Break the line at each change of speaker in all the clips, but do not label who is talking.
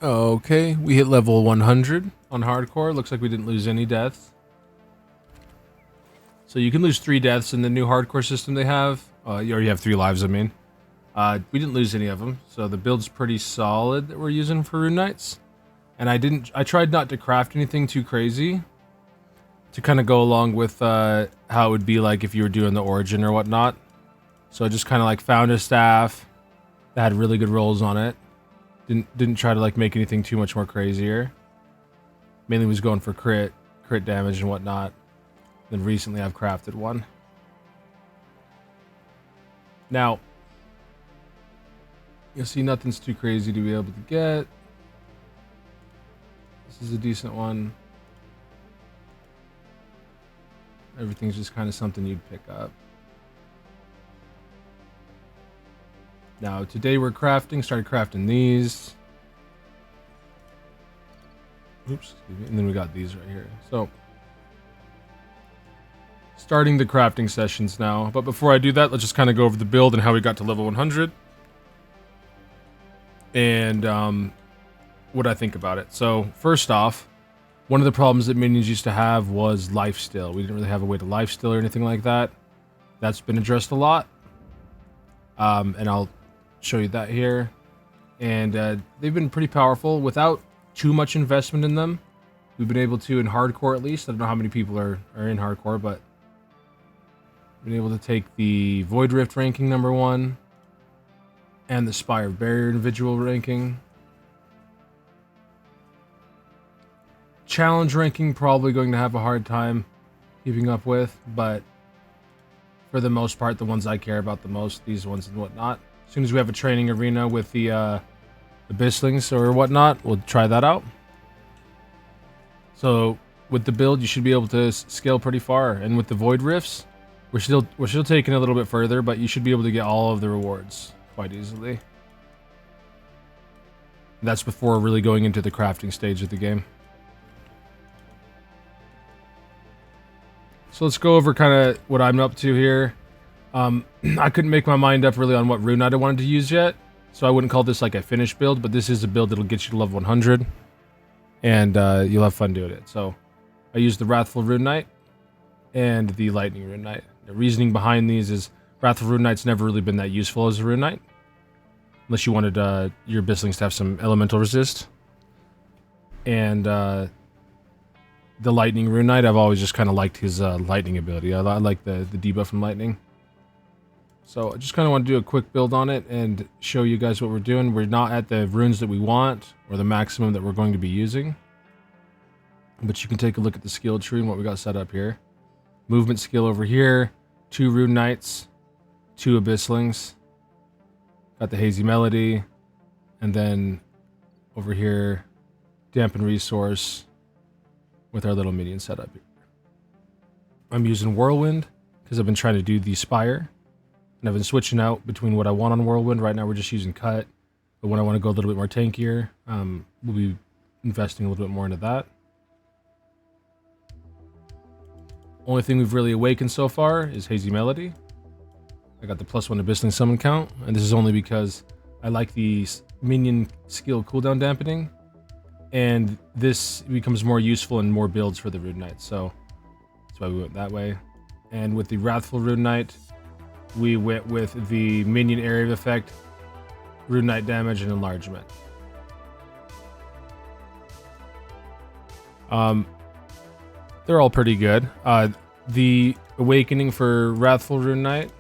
Okay, we hit level 100 on hardcore. Looks like we didn't lose any deaths. So you can lose 3 deaths in the new hardcore system they have. You already have 3 lives, I mean. We didn't lose any of them, so the build's pretty solid that we're using for Rune Knights. And I tried not to craft anything too crazy to kind of go along with how it would be like if you were doing the origin or whatnot. So I just kind of like found a staff that had really good rolls on it. Didn't try to like make anything too much more crazier. Mainly was going for crit damage and whatnot. Then recently I've crafted one. Now, you'll see nothing's too crazy to be able to get. This is a decent one. Everything's just kind of something you'd pick up. Now, today we're started crafting these. Oops, excuse me. And then we got these right here. So, starting the crafting sessions now. But before I do that, let's just kind of go over the build and how we got to level 100. And what I think about it. So, first off, one of the problems that minions used to have was lifesteal. We didn't really have a way to lifesteal or anything like that. That's been addressed a lot. And I'll show you that here. And they've been pretty powerful without too much investment in them. We've been able to, in hardcore at least, I don't know how many people are in hardcore, but been able to take the Void Rift ranking #1 and the Spire of Barrier individual ranking. Challenge ranking probably going to have a hard time keeping up with, but for the most part, the ones I care about the most, these ones and whatnot. As soon as we have a training arena with the Abysslings or whatnot, we'll try that out. So with the build, you should be able to scale pretty far, and with the Void Rifts, we're still taking it a little bit further, but you should be able to get all of the rewards quite easily. That's before really going into the crafting stage of the game. So let's go over kind of what I'm up to here. I couldn't make my mind up really on what Rune Knight I wanted to use yet, so I wouldn't call this like a finished build, but this is a build that'll get you to level 100, and you'll have fun doing it. So I used the Wrathful Rune Knight and the Lightning Rune Knight. The reasoning behind these is Wrathful Rune Knight's never really been that useful as a Rune Knight, unless you wanted your Abysslings to have some elemental resist. And the Lightning Rune Knight, I've always just kind of liked his lightning ability. I like the debuff from lightning. So I just kind of want to do a quick build on it and show you guys what we're doing. We're not at the runes that we want or the maximum that we're going to be using. But you can take a look at the skill tree and what we got set up here. Movement skill over here. 2 Rune Knights. 2 Abysslings. Got the Hazy Melody. And then over here, Dampen Resource with our little minion setup here. I'm using Whirlwind because I've been trying to do the Spire. And I've been switching out between what I want on Whirlwind. Right now we're just using Cut. But when I want to go a little bit more tankier, we'll be investing a little bit more into that. Only thing we've really awakened so far is Hazy Melody. I got the +1 Abyssling summon count. And this is only because I like the minion skill cooldown dampening. And this becomes more useful in more builds for the Rune Knight. So that's why we went that way. And with the Wrathful Rune Knight, we went with the minion area of effect, Rune Knight damage, and enlargement. They're all pretty good. The awakening for Wrathful Rune Knight,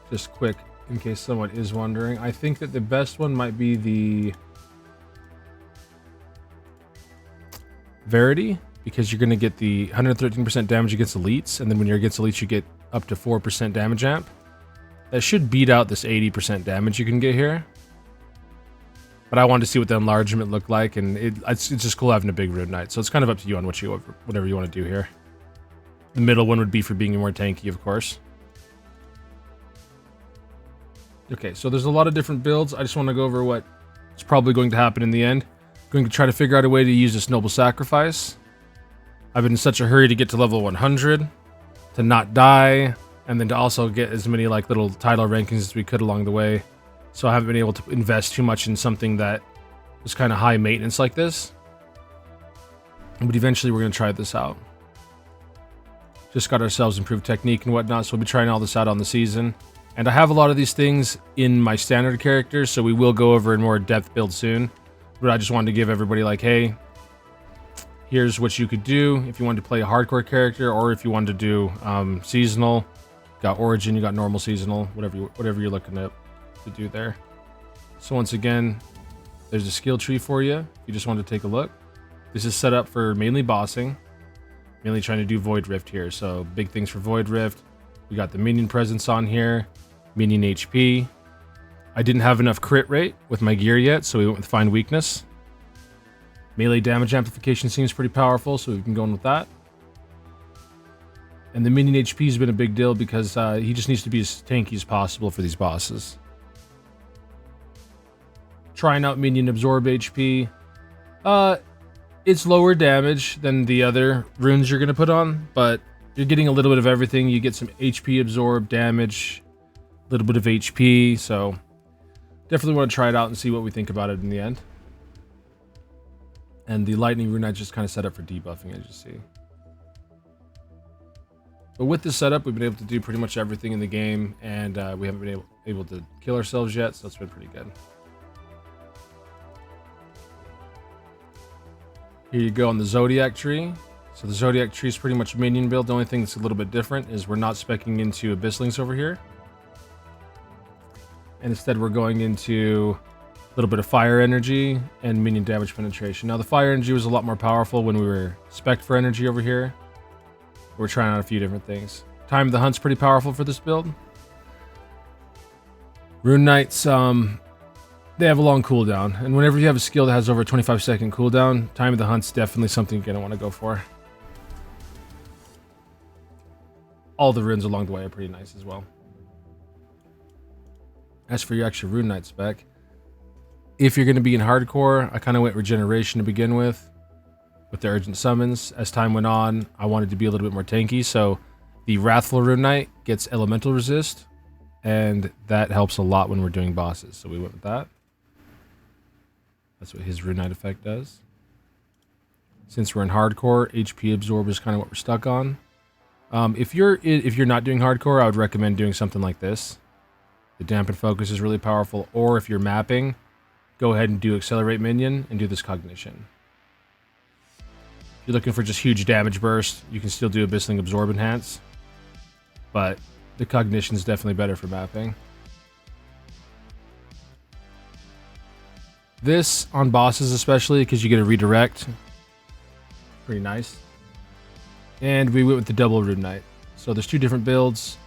just quick in case someone is wondering, I think that the best one might be the Verity, because you're going to get the 113% damage against elites, and then when you're against elites you get up to 4% damage amp. That should beat out this 80% damage you can get here. But I wanted to see what the enlargement looked like, and it's just cool having a big Rune Knight. So it's kind of up to you on whatever you want to do here. The middle one would be for being more tanky, of course. Okay, so there's a lot of different builds. I just want to go over what's probably going to happen in the end. I'm going to try to figure out a way to use this Noble Sacrifice. I've been in such a hurry to get to level 100, to not die, and then to also get as many like little title rankings as we could along the way. So I haven't been able to invest too much in something that just kind of high maintenance like this. But eventually we're going to try this out. Just got ourselves improved technique and whatnot, so we'll be trying all this out on the season. And I have a lot of these things in my standard characters, so we will go over in more depth build soon. But I just wanted to give everybody like, hey, here's what you could do if you wanted to play a hardcore character, or if you wanted to do seasonal. You got origin, you got normal, seasonal, whatever you're looking to do there. So once again, there's a skill tree for you if you just want to take a look. This is set up for mainly bossing, mainly trying to do Void Rift here. So big things for Void Rift. We got the minion presence on here, minion HP. I didn't have enough crit rate with my gear yet, so we went with Find Weakness. Melee damage amplification seems pretty powerful, so we've been going with that. And the minion HP has been a big deal because he just needs to be as tanky as possible for these bosses. Trying out minion absorb HP. It's lower damage than the other runes you're going to put on, but you're getting a little bit of everything. You get some HP absorb damage, a little bit of HP, so definitely want to try it out and see what we think about it in the end. And the lightning rune I just kind of set up for debuffing, as you see. But with this setup, we've been able to do pretty much everything in the game, and we haven't been able to kill ourselves yet, so it's been pretty good. Here you go on the Zodiac tree. So the Zodiac tree is pretty much minion build. The only thing that's a little bit different is we're not speccing into Abysslings over here. And instead we're going into a little bit of fire energy and minion damage penetration. Now the fire energy was a lot more powerful when we were spec'd for energy over here. We're trying out a few different things. Time of the Hunt's pretty powerful for this build. Rune Knights, they have a long cooldown, and whenever you have a skill that has over a 25-second cooldown, Time of the Hunt's definitely something you're going to want to go for. All the runes along the way are pretty nice as well. As for your extra Rune Knight spec, if you're going to be in hardcore, I kind of went regeneration to begin with the urgent summons. As time went on, I wanted to be a little bit more tanky, so the Wrathful Rune Knight gets elemental resist, and that helps a lot when we're doing bosses, so we went with that. That's what his Rune Knight effect does. Since we're in hardcore, HP absorb is kind of what we're stuck on. If you're not doing hardcore, I would recommend doing something like this. The dampen focus is really powerful, or if you're mapping, go ahead and do accelerate minion and do this cognition. If you're looking for just huge damage burst, you can still do Abyssling absorb enhance, but the cognition is definitely better for mapping. This on bosses especially, because you get a redirect. Pretty nice. And we went with the double Rune Knight. So there's two different builds.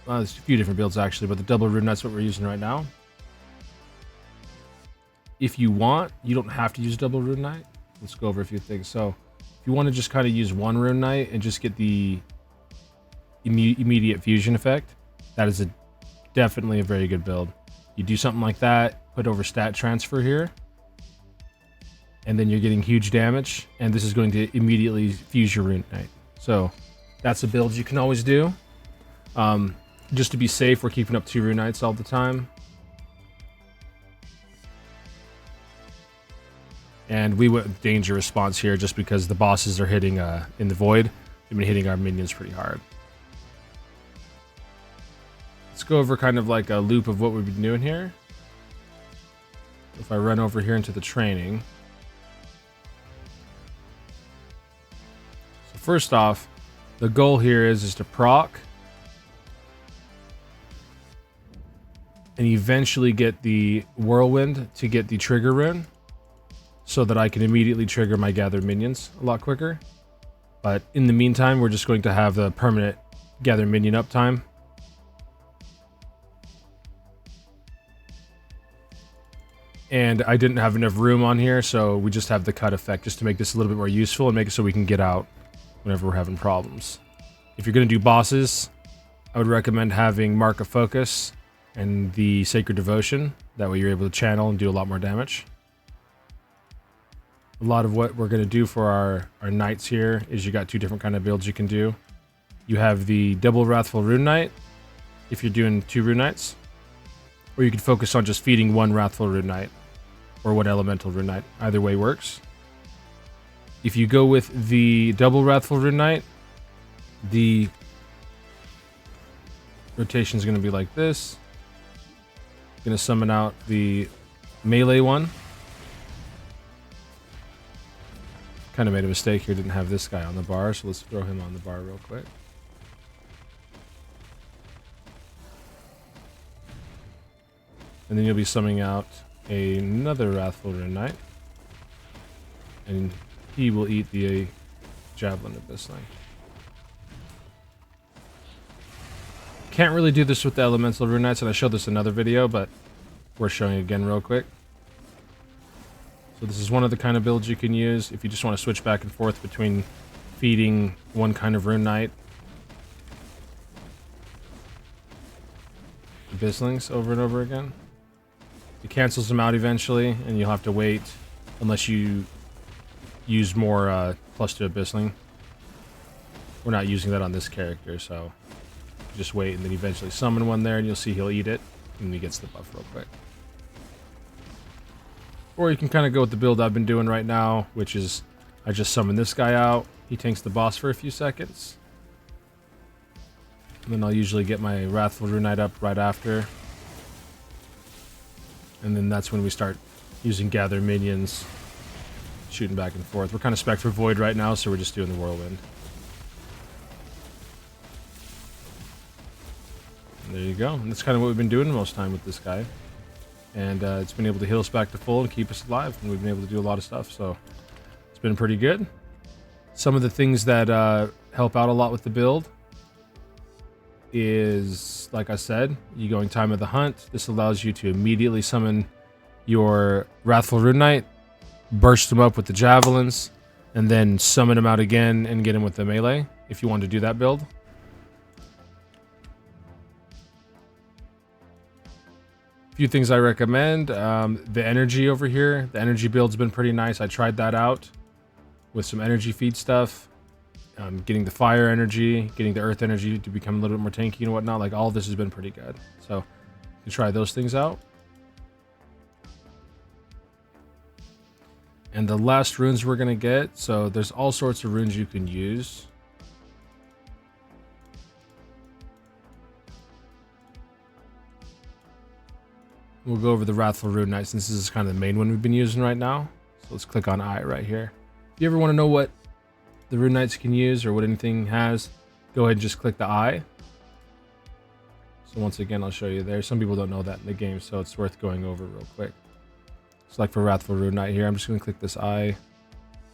There's a few different builds actually, but the double Rune Knight's what we're using right now. If you want, you don't have to use double Rune Knight. Let's go over a few things. So if you want to just kind of use one Rune Knight and just get the immediate fusion effect, that is definitely a very good build. You do something like that, put over stat transfer here, and then you're getting huge damage, and this is going to immediately fuse your Rune Knight. So that's a build you can always do. Just to be safe, we're keeping up 2 Rune Knights all the time. And we went with danger response here just because the bosses are hitting in the void. They've been hitting our minions pretty hard. Let's go over kind of like a loop of what we've been doing here. If I run over here into the training. So first off, the goal here is to proc and eventually get the whirlwind to get the trigger rune so that I can immediately trigger my gathered minions a lot quicker. But in the meantime, we're just going to have the permanent gather minion uptime. And I didn't have enough room on here, so we just have the cut effect just to make this a little bit more useful and make it so we can get out whenever we're having problems. If you're going to do bosses, I would recommend having Mark of Focus and the Sacred Devotion. That way you're able to channel and do a lot more damage. A lot of what we're going to do for our knights here is you got 2 different kind of builds you can do. You have the double Wrathful Rune Knight, if you're doing 2 Rune Knights, or you could focus on just feeding 1 Wrathful Rune Knight. or one elemental Rune Knight. Either way works. If you go with the double Wrathful Rune Knight, the rotation is going to be like this. Going to summon out the melee one. Kind of made a mistake here, didn't have this guy on the bar, so let's throw him on the bar real quick. And then you'll be summoning out another Wrathful Rune Knight. And he will eat the javelin of this thing. Can't really do this with the elemental Rune Knights, and I showed this in another video, but we're showing it again real quick. So this is one of the kind of builds you can use if you just want to switch back and forth between feeding one kind of Rune Knight, Bislings over and over again. It cancels them out eventually, and you'll have to wait unless you use more +2 Abyssling. We're not using that on this character, so just wait and then eventually summon one there, and you'll see he'll eat it, and he gets the buff real quick. Or you can kind of go with the build I've been doing right now, which is I just summon this guy out. He tanks the boss for a few seconds. And then I'll usually get my Wrathful Rune Knight up right after. And then that's when we start using gather minions, shooting back and forth. We're kind of spec for Void right now, so we're just doing the Whirlwind. And there you go. And that's kind of what we've been doing most of the time with this guy. And it's been able to heal us back to full and keep us alive. And we've been able to do a lot of stuff, so it's been pretty good. Some of the things that help out a lot with the build is, like I said, you going Time of the Hunt. This allows you to immediately summon your Wrathful Rune Knight, burst him up with the javelins, and then summon him out again and get him with the melee if you want to do that build. A few things I recommend. The energy over here. The energy build's been pretty nice. I tried that out with some energy feed stuff. Getting the fire energy, getting the earth energy to become a little bit more tanky and whatnot. Like, all of this has been pretty good. So you can try those things out. And the last runes we're going to get. So there's all sorts of runes you can use. We'll go over the Wrathful Rune Knight since this is kind of the main one we've been using right now. So let's click on I right here. If you ever want to know what the Rune Knights can use or what anything has, go ahead and just click the I. So once again, I'll show you there. Some people don't know that in the game, so it's worth going over real quick. So like for Wrathful Rune Knight here, I'm just going to click this I.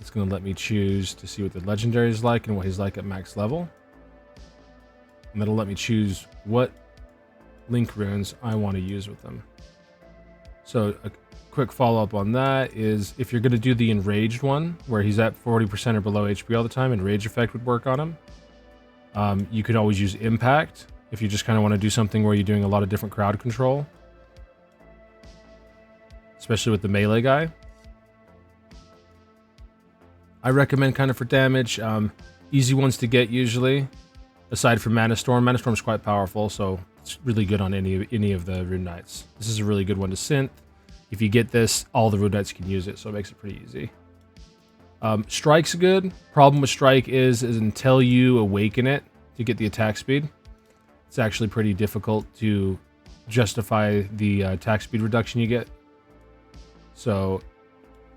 It's going to let me choose to see what the legendary is like and what he's like at max level. And that'll let me choose what link runes I want to use with them. So a quick follow-up on that is if you're going to do the enraged one where he's at 40% or below HP all the time, enrage effect would work on him. You could always use impact if you just kind of want to do something where you're doing a lot of different crowd control, especially with the melee guy. I recommend kind of for damage, easy ones to get usually, aside from Mana Storm. Mana Storm is quite powerful, so it's really good on any of the Rune Knights. This is a really good one to synth. If you get this, all the Rune Knights can use it, so it makes it pretty easy. Strike's good. Problem with Strike is until you awaken it to get the attack speed, it's actually pretty difficult to justify the attack speed reduction you get. So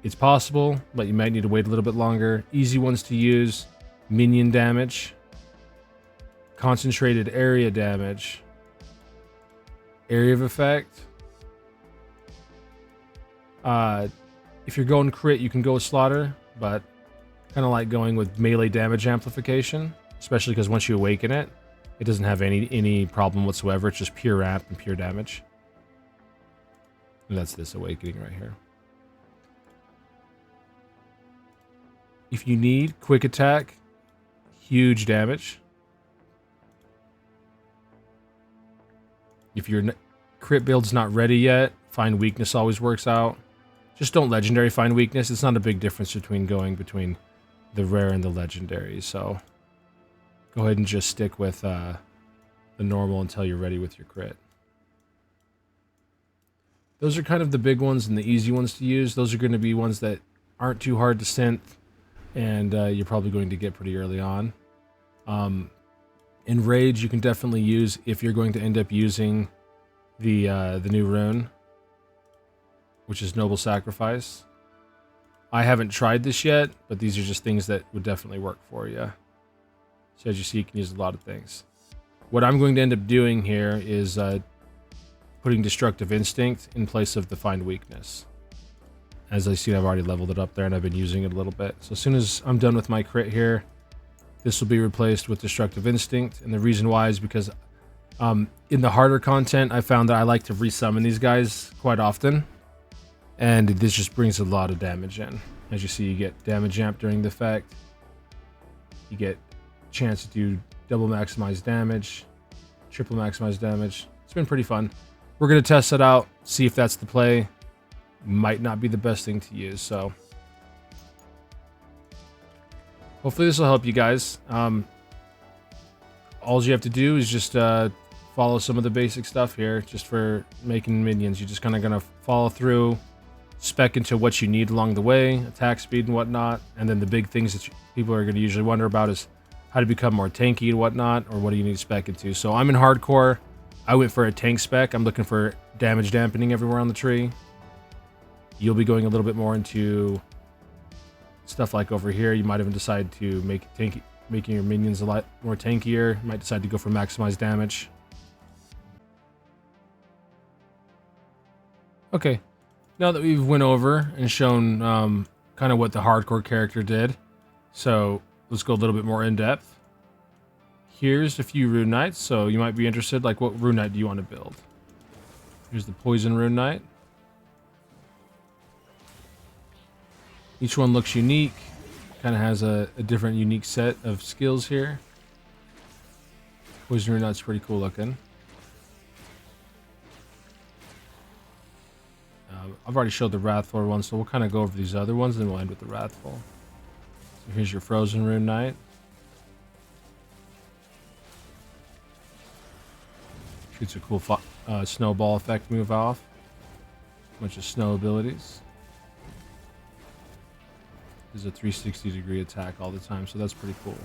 it's possible, but you might need to wait a little bit longer. Easy ones to use: minion damage, concentrated area damage, area of effect. If you're going crit, you can go with Slaughter, but kind of like going with melee damage amplification, especially because once you awaken it, it doesn't have any problem whatsoever. It's just pure amp and pure damage. And that's this awakening right here. If you need quick attack, huge damage. If your crit build's not ready yet, find weakness always works out. Just don't legendary find weakness. It's not a big difference between going between the rare and the legendary. So go ahead and just stick with the normal until you're ready with your crit. those are kind of the big ones and the easy ones to use. Those are going to be ones that aren't too hard to synth, and you're probably going to get pretty early on. In Rage, you can definitely use if you're going to end up using the new rune, which is Noble Sacrifice. I haven't tried this yet, but these are just things that would definitely work for you. So as you see, you can use a lot of things. What I'm going to end up doing here is putting Destructive Instinct in place of the Find Weakness. As I see, I've already leveled it up there and I've been using it a little bit. So as soon as I'm done with my crit here, this will be replaced with Destructive Instinct. And the reason why is because in the harder content, I found that I like to resummon these guys quite often. And this just brings a lot of damage in. As you see, you get damage amp during the effect. You get a chance to do double maximize damage, triple maximize damage. It's been pretty fun. We're going to test it out, see if that's the play. Might not be the best thing to use, so hopefully this will help you guys. All you have to do is just follow some of the basic stuff here, just for making minions. You're just kind of going to follow through, spec into what you need along the way, attack speed and whatnot, and then the big things that people are going to usually wonder about is how to become more tanky and whatnot, or what do you need to spec into. So I'm in hardcore. I went for a tank spec. I'm looking for damage dampening everywhere on the tree. You'll be going a little bit more into stuff like over here. You might even decide to making your minions a lot more tankier. You might decide to go for maximized damage. Okay, now that we've went over and shown kind of what the hardcore character did, so let's go a little bit more in depth. Here's a few Rune Knights, so you might be interested, like what Rune Knight do you want to build? Here's the Poison Rune Knight. Each one looks unique, kind of has a different unique set of skills here. Poison Rune Knight's pretty cool looking. I've already showed the Wrathful one, so we'll kind of go over these other ones, and then we'll end with the Wrathful. So here's your Frozen Rune Knight. Shoots a cool snowball effect move off. Bunch of snow abilities. There's a 360-degree attack all the time, so that's pretty cool.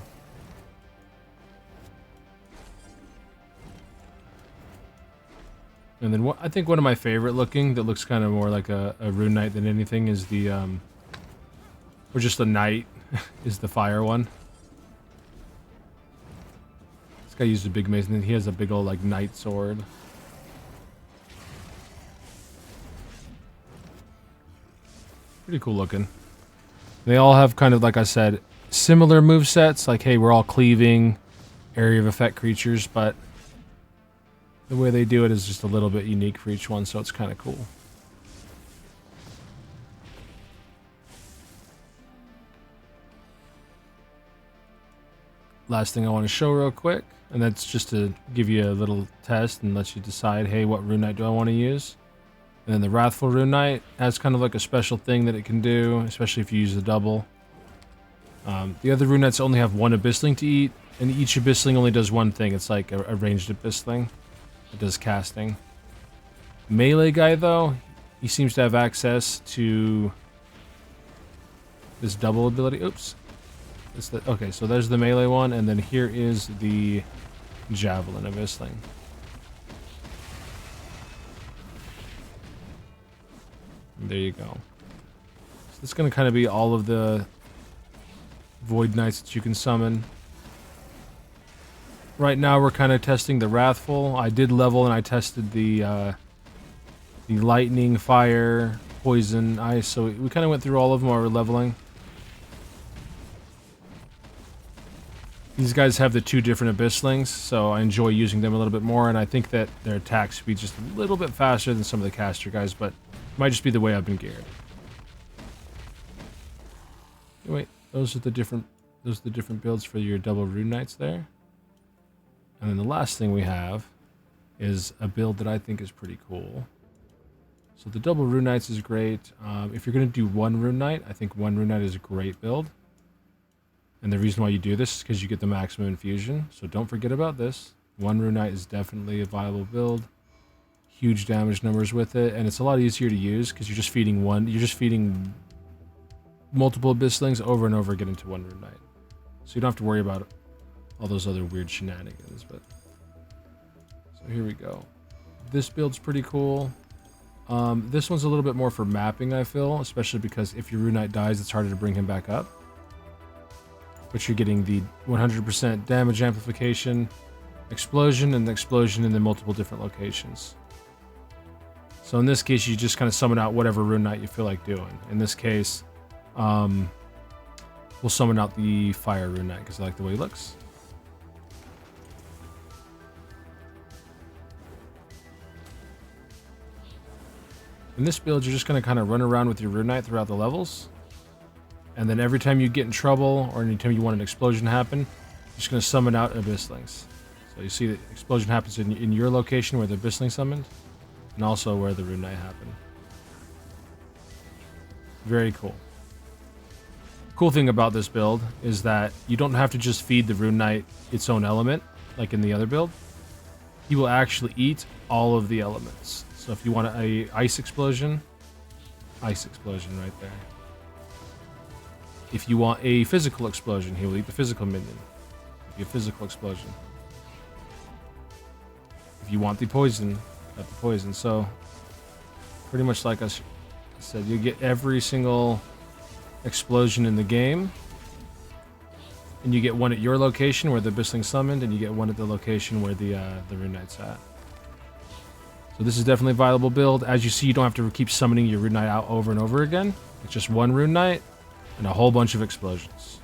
And then I think one of my favorite looking, that looks kind of more like a Rune Knight than anything, is the, or just a Knight, is the Fire one. This guy used a big mace, and he has a big old, like, Knight sword. Pretty cool looking. They all have kind of, like I said, similar movesets. Like, hey, we're all cleaving, area of effect creatures, but the way they do it is just a little bit unique for each one, so it's kind of cool. Last thing I want to show real quick, and that's just to give you a little test and let you decide, hey, what Rune Knight do I want to use? And then the Wrathful Rune Knight has kind of like a special thing that it can do, especially if you use the double. The other Rune Knights only have one Abyssling to eat, and each Abyssling only does one thing. It's like a ranged Abyssling. It does casting. Melee guy, though, he seems to have access to this double ability. Oops. Okay, so there's the melee one, and then here is the Javelin Abyssling. There you go. So this is going to kind of be all of the Void Knights that you can summon. Right now we're kind of testing the Wrathful. I did level and I tested the Lightning, Fire, Poison, Ice. So we kind of went through all of them while we're leveling. These guys have the two different Abysslings, so I enjoy using them a little bit more, and I think that their attack speed's just a little bit faster than some of the caster guys, but it might just be the way I've been geared. Wait, those are the different builds for your double Rune Knights there. And then the last thing we have is a build that I think is pretty cool. So the double Rune Knights is great. If you're going to do one Rune Knight, I think one Rune Knight is a great build. And the reason why you do this is because you get the maximum infusion. So don't forget about this. One Rune Knight is definitely a viable build. huge damage numbers with it, and it's a lot easier to use because you're just feeding multiple Abysslings over and over again into one Rune Knight. So you don't have to worry about all those other weird shenanigans. But so here we go. This build's pretty cool. This one's a little bit more for mapping, I feel, especially because if your Rune Knight dies, it's harder to bring him back up. But you're getting the 100% damage amplification, explosion, and the explosion in the multiple different locations. So in this case, you just kind of summon out whatever Rune Knight you feel like doing. In this case, we'll summon out the Fire Rune Knight because I like the way he looks. In this build, you're just going to kind of run around with your Rune Knight throughout the levels. And then every time you get in trouble or anytime you want an explosion to happen, you're just going to summon out Abysslings. So you see the explosion happens in your location where the Abyssling summoned, and also where the Rune Knight happened. Very cool. Cool thing about this build is that you don't have to just feed the Rune Knight its own element, like in the other build. He will actually eat all of the elements. So if you want a ice explosion right there. If you want a physical explosion, he will eat the physical minion. Be a physical explosion. If you want the poison, got the poison. So pretty much like I said, you get every single explosion in the game, and you get one at your location where the Abyssling summoned, and you get one at the location where the Rune Knight's at. So this is definitely a viable build. As you see, you don't have to keep summoning your Rune Knight out over and over again. It's just one Rune Knight and a whole bunch of explosions.